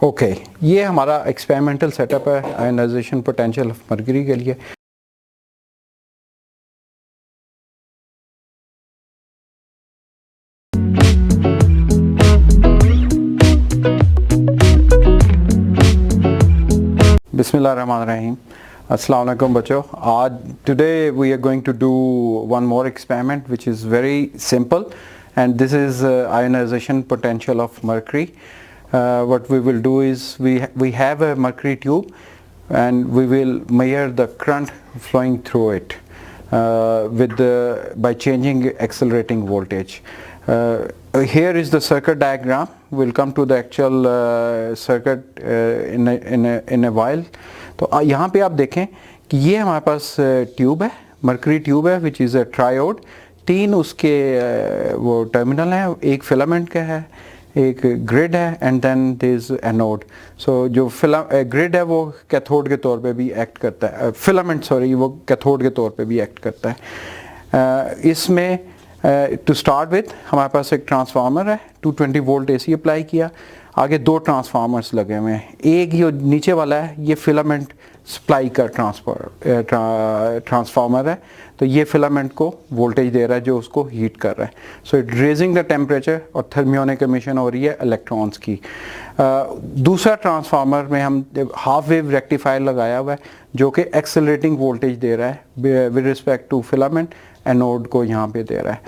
Okay ये हमारा experimental setup है आयनाइजेशन पोटेंशियल ऑफ मर्करी के लिए। बिस्मिल्लाहिर्रहमानिर्रहीम। अस्सलाम वालेकुम बच्चों। आज today we are going to do one more experiment which is very simple and this is ionization potential of mercury. What we will do is we have a mercury tube and we will measure the current flowing through it by changing accelerating voltage. Here is the circuit diagram. We'll come to the actual circuit in a while. तो यहाँ पे आप देखें कि ये हमारे पास tube है, mercury tube है विच इज़ अ ट्रायोड। तीन उसके वो टर्मिनल हैं, एक फिलामेंट का है, एक ग्रिड है and then there is anode. So जो ग्रिड है वो कैथोड के तौर पे भी एक्ट करता है, फिलामेंट वो कैथोड के तौर पे भी एक्ट करता है। इसमें टू स्टार्ट विथ हमारे पास एक ट्रांसफार्मर है, 220 वोल्ट AC अप्लाई किया। आगे दो ट्रांसफार्मर्स लगे हुए हैं, एक ये नीचे वाला है ये फिलामेंट सप्लाई का ट्रांसफार्मर है, तो ये फिलामेंट को वोल्टेज दे रहा है जो उसको हीट कर रहा है। So it raising the temperature और थर्मियोनिक एमिशन हो रही है इलेक्ट्रॉन्स की। दूसरा ट्रांसफार्मर में हम हाफ वेव रेक्टिफायर लगाया हुआ है जो कि एक्सेलरेटिंग वोल्टेज दे रहा है with respect to filament, anode को यहाँ पे दे रहा है।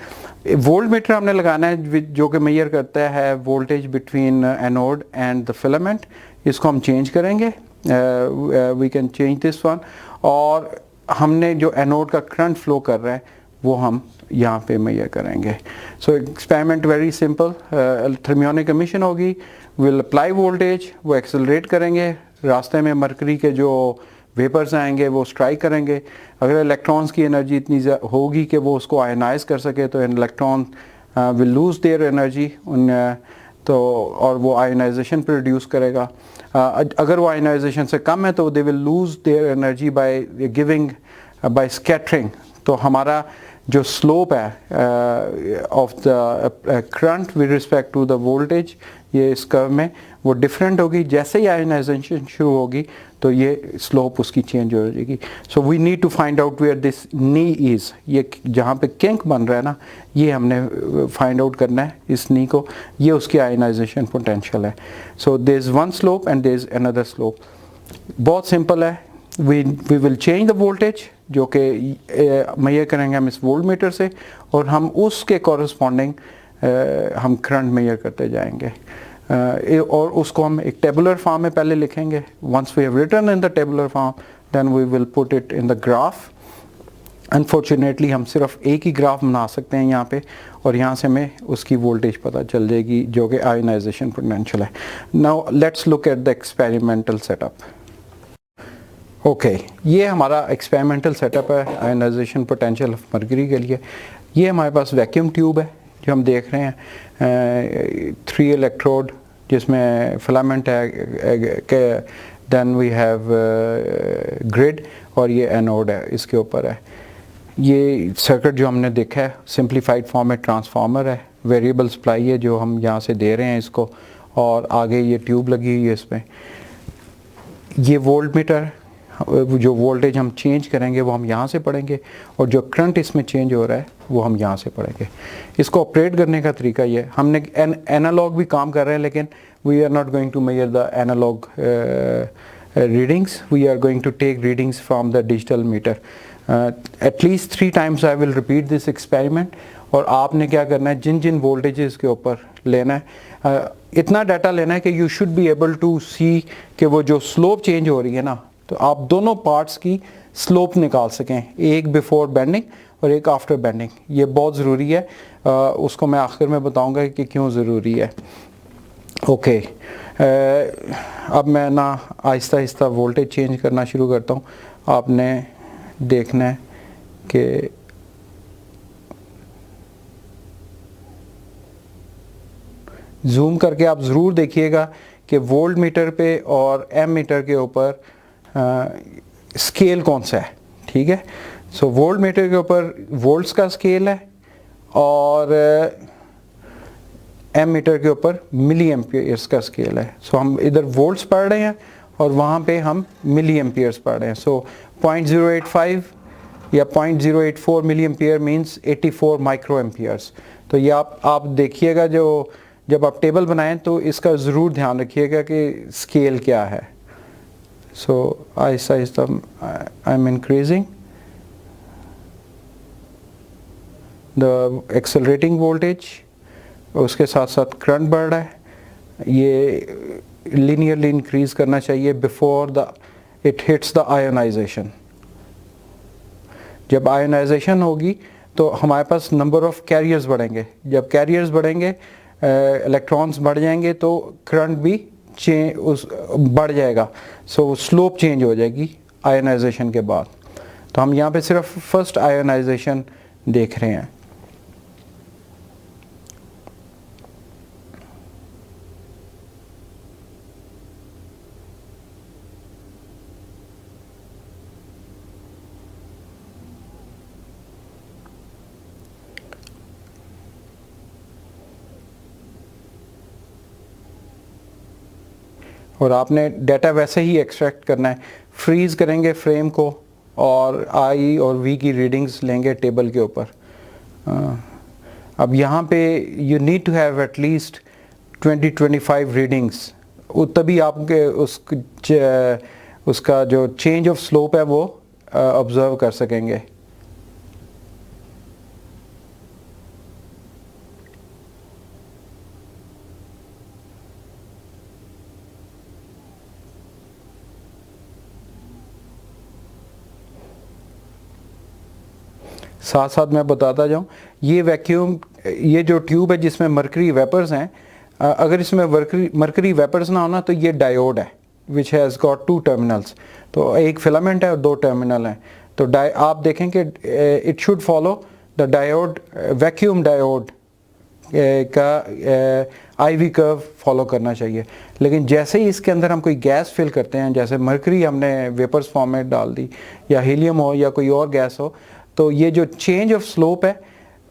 वोल्ट मीटर हमने लगाना है जो कि मेजर करता है voltage between anode and the filament. इसको हम चेंज करेंगे, we can change this one. और हमने जो एनोड का करंट फ्लो कर रहा है वो हम यहाँ पे मेजर करेंगे। So experiment very simple, thermionic emission होगी, विल अप्लाई वोल्टेज, वो एक्सेलरेट करेंगे, रास्ते में मरकरी के जो वेपर्स आएंगे वो स्ट्राइक करेंगे। अगर इलेक्ट्रॉन्स की एनर्जी इतनी होगी कि वो उसको आयनाइज कर सके तो electron will lose their energy और वो आयनाइजेशन प्रोड्यूस करेगा। अगर वो आयनाइजेशन से कम है तो they will lose their energy by scattering. तो हमारा जो स्लोप है of the current with respect to the voltage ये इस कर्व में वो डिफरेंट होगी। जैसे ही आयनाइजेशन शुरू होगी तो ये स्लोप उसकी चेंज हो जाएगी। So we need to find out where this knee is, ये जहाँ पे किंक बन रहा है ना, ये हमने फाइंड आउट करना है इस नी को। ये उसकी आयनाइजेशन पोटेंशियल है। So there is one slope and there is another slope. बहुत सिंपल है। We will change the voltage जो कि मेजर करेंगे हम इस वोल्ट मीटर से, और हम उसके कॉरस्पॉन्डिंग हम करंट मेजर करते जाएंगे। और उसको हम एक टेबुलर फॉर्म में पहले लिखेंगे। Once we have written in the tabular form then we will put it in the graph. Unfortunately हम सिर्फ एक ही ग्राफ बना सकते हैं यहाँ पे, और यहाँ से हमें उसकी वोल्टेज पता चल जाएगी जो कि आयनाइजेशन पोटेंशियल है। Now let's look at the experimental setup. Okay ये हमारा एक्सपेरिमेंटल सेटअप है आयनाइजेशन पोटेंशियल ऑफ मर्करी के लिए। ये हमारे पास वैक्यूम ट्यूब है जो हम देख रहे हैं, 3 इलेक्ट्रोड जिसमें फिलामेंट है, देन वी हैव ग्रिड और ये एनोड है इसके ऊपर है। ये सर्किट जो हमने देखा है सिंप्लीफाइड फॉर्म में ट्रांसफार्मर है, वेरिएबल सप्लाई है जो हम यहाँ से दे रहे हैं इसको, और आगे ये ट्यूब लगी हुई है इसमें। ये वोल्ट मीटर, जो वोल्टेज हम चेंज करेंगे वो हम यहाँ से पढ़ेंगे, और जो करंट इसमें चेंज हो रहा है वो हम यहाँ से पढ़ेंगे। इसको ऑपरेट करने का तरीका ये, हमने एनालॉग भी काम कर रहे हैं लेकिन we are not going to measure the analogue readings, we are going to take readings from the digital meter. At least 3 times I will repeat this experiment, और आपने क्या करना है, जिन जिन वोल्टेजेस के ऊपर लेना है इतना डाटा लेना है कि you should be able to see कि वो जो स्लोप चेंज हो रही है ना, तो आप दोनों पार्ट्स की स्लोप निकाल सकें, एक बिफोर बेंडिंग और एक आफ्टर बेंडिंग। ये बहुत ज़रूरी है, उसको मैं आखिर में बताऊंगा कि क्यों ज़रूरी है। ओके अब मैं ना आहिस्ता आहिस्ता वोल्टेज चेंज करना शुरू करता हूँ। आपने देखना है कि जूम करके आप ज़रूर देखिएगा कि वोल्ट मीटर पे और एम मीटर के ऊपर स्केल कौन सा है, ठीक है। सो वोल्ट मीटर के ऊपर वोल्ट्स का स्केल है, और एम मीटर के ऊपर मिली एम्पियर्स का स्केल है। सो हम इधर वोल्ट्स पढ़ रहे हैं और वहाँ पे हम मिली एम्पियर्स पढ़ रहे हैं। सो 0.085 या 0.084 milli ampere means 84 micro amperes. तो ये आप देखिएगा, जो जब आप टेबल बनाएं तो इसका ज़रूर ध्यान रखिएगा कि स्केल क्या है। सो Aahista Aahista I am increasing the accelerating voltage, उसके साथ साथ करंट बढ़ रहा है। ये लीनियरली इंक्रीज करना चाहिए before the it hits the ionisation. जब आयोनाइजेशन होगी तो हमारे पास नंबर ऑफ कैरियर्स बढ़ेंगे। जब कैरियर्स बढ़ेंगे, इलेक्ट्रॉन्स बढ़ जाएंगे तो करंट भी बढ़ जाएगा। सो स्लोप चेंज हो जाएगी आयोनाइजेशन के बाद। तो हम यहाँ पे सिर्फ फर्स्ट आयोनाइजेशन देख रहे हैं। और आपने डाटा वैसे ही एक्सट्रैक्ट करना है। फ्रीज करेंगे फ्रेम को और आई और वी की रीडिंग्स लेंगे टेबल के ऊपर। अब यहाँ पे you need to have at least 20-25 readings, तभी आपके उसका जो चेंज ऑफ स्लोप है वो ऑब्जर्व कर सकेंगे। साथ साथ मैं बताता जाऊँ, ये वैक्यूम, ये जो ट्यूब है जिसमें मरकरी वेपर्स हैं, अगर इसमें मरकरी वेपर्स ना होना तो ये डायोड है विच हैज़ गॉट 2 टर्मिनल्स। तो एक फिलामेंट है और 2 टर्मिनल हैं। तो आप देखें कि it should follow the diode, vacuum diode का आईवी कर्व फॉलो करना चाहिए। लेकिन जैसे ही इसके अंदर हम कोई गैस फिल करते हैं, जैसे मरकरी हमने वेपर्स फॉर्म में डाल दी या हीलियम हो या कोई और गैस हो, तो ये जो चेंज ऑफ स्लोप है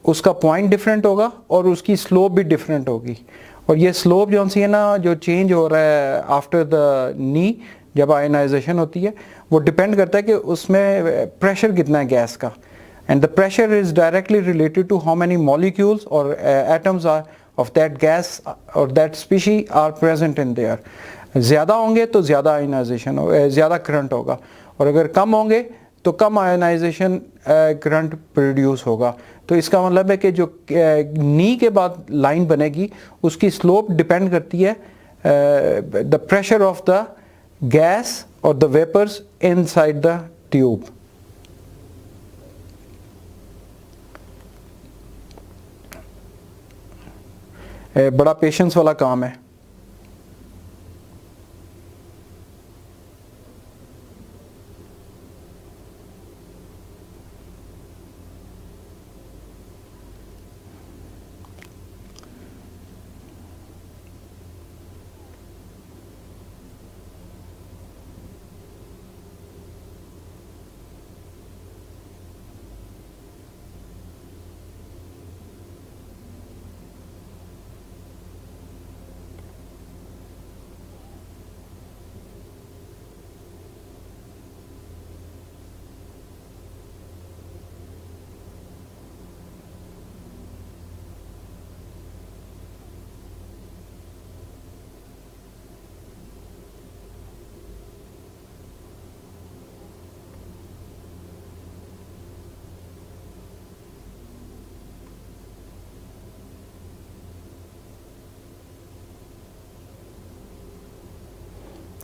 उसका पॉइंट डिफरेंट होगा और उसकी स्लोप भी डिफरेंट होगी। और ये स्लोप जो सी है ना, जो चेंज हो रहा है आफ्टर द नी, जब आयनाइजेशन होती है, वो डिपेंड करता है कि उसमें प्रेशर कितना है गैस का। And the pressure is directly related to how many molecules और atoms are of that gas और that species are present in there. ज़्यादा होंगे तो ज़्यादा आयनाइजेशन हो, ज़्यादा करंट होगा, और अगर कम होंगे तो कम आयनाइजेशन करंट प्रोड्यूस होगा। तो इसका मतलब है कि जो नी के बाद लाइन बनेगी उसकी स्लोप डिपेंड करती है the pressure of the gas और the vapours inside the tube. बड़ा पेशेंस वाला काम है।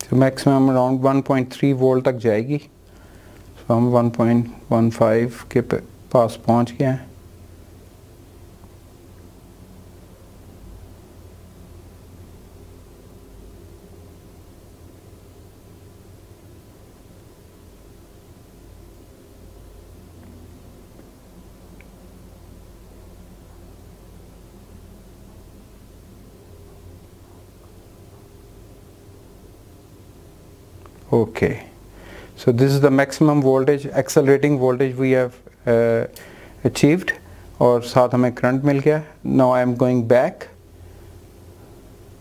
तो मैक्सिमम अराउंड 1.3 वोल्ट तक जाएगी। तो हम 1.15 के पास पहुंच गए हैं। Okay, so this is the maximum voltage, accelerating voltage we have achieved, और साथ हमें करंट मिल गया। Now I am going back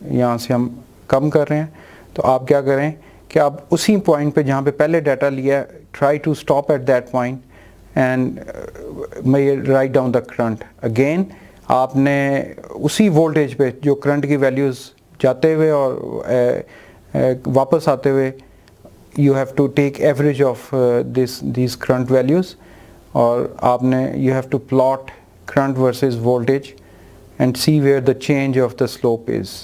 यहाँ से हम कम कर रहे हैं, तो आप क्या करें कि आप उसी पॉइंट पे जहाँ पे पहले डाटा लिया, try to stop at that point and write down the current again. आपने उसी वोल्टेज पे जो करंट की वैल्यूज़ जाते हुए और वापस आते हुए, you have to take average of these current values, और आपने you have to plot current versus voltage and see where the change of the slope is.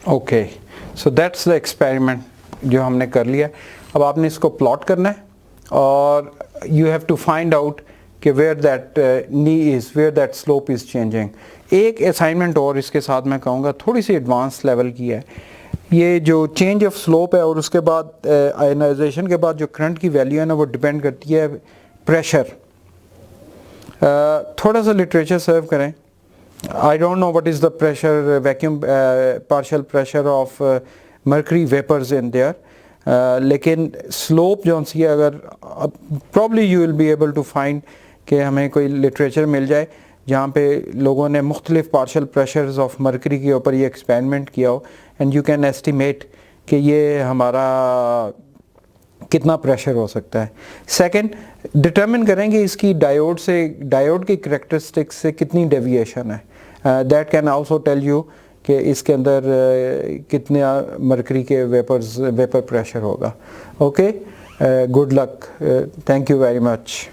Okay, so that's the experiment जो हमने कर लिया। अब आपने इसको प्लॉट करना है और you have to find out कि where that knee is, where that slope is changing. एक असाइनमेंट और इसके साथ मैं कहूँगा, थोड़ी सी एडवांस लेवल की है। ये जो चेंज ऑफ स्लोप है और उसके बाद आयनाइजेशन के बाद जो करंट की वैल्यू है ना, वो डिपेंड करती है प्रेशर। थोड़ा सा लिटरेचर सर्व करें। I don't know what is the pressure, vacuum partial pressure of mercury vapors in there, लेकिन slope जो सी है, अगर probably you will be able to find कि हमें कोई literature मिल जाए जहाँ पे लोगों ने मुख्तलिफ partial pressures of mercury के ऊपर ये experiment किया हो, and you can estimate कि ये हमारा कितना प्रेशर हो सकता है। सेकंड, डिटरमिन करेंगे इसकी डायोड से, डायोड की करेक्टरिस्टिक्स से कितनी डेविएशन है। That can also tell you कि इसके अंदर कितने मरकरी के वेपर प्रेशर होगा। Okay, good luck, thank you very much.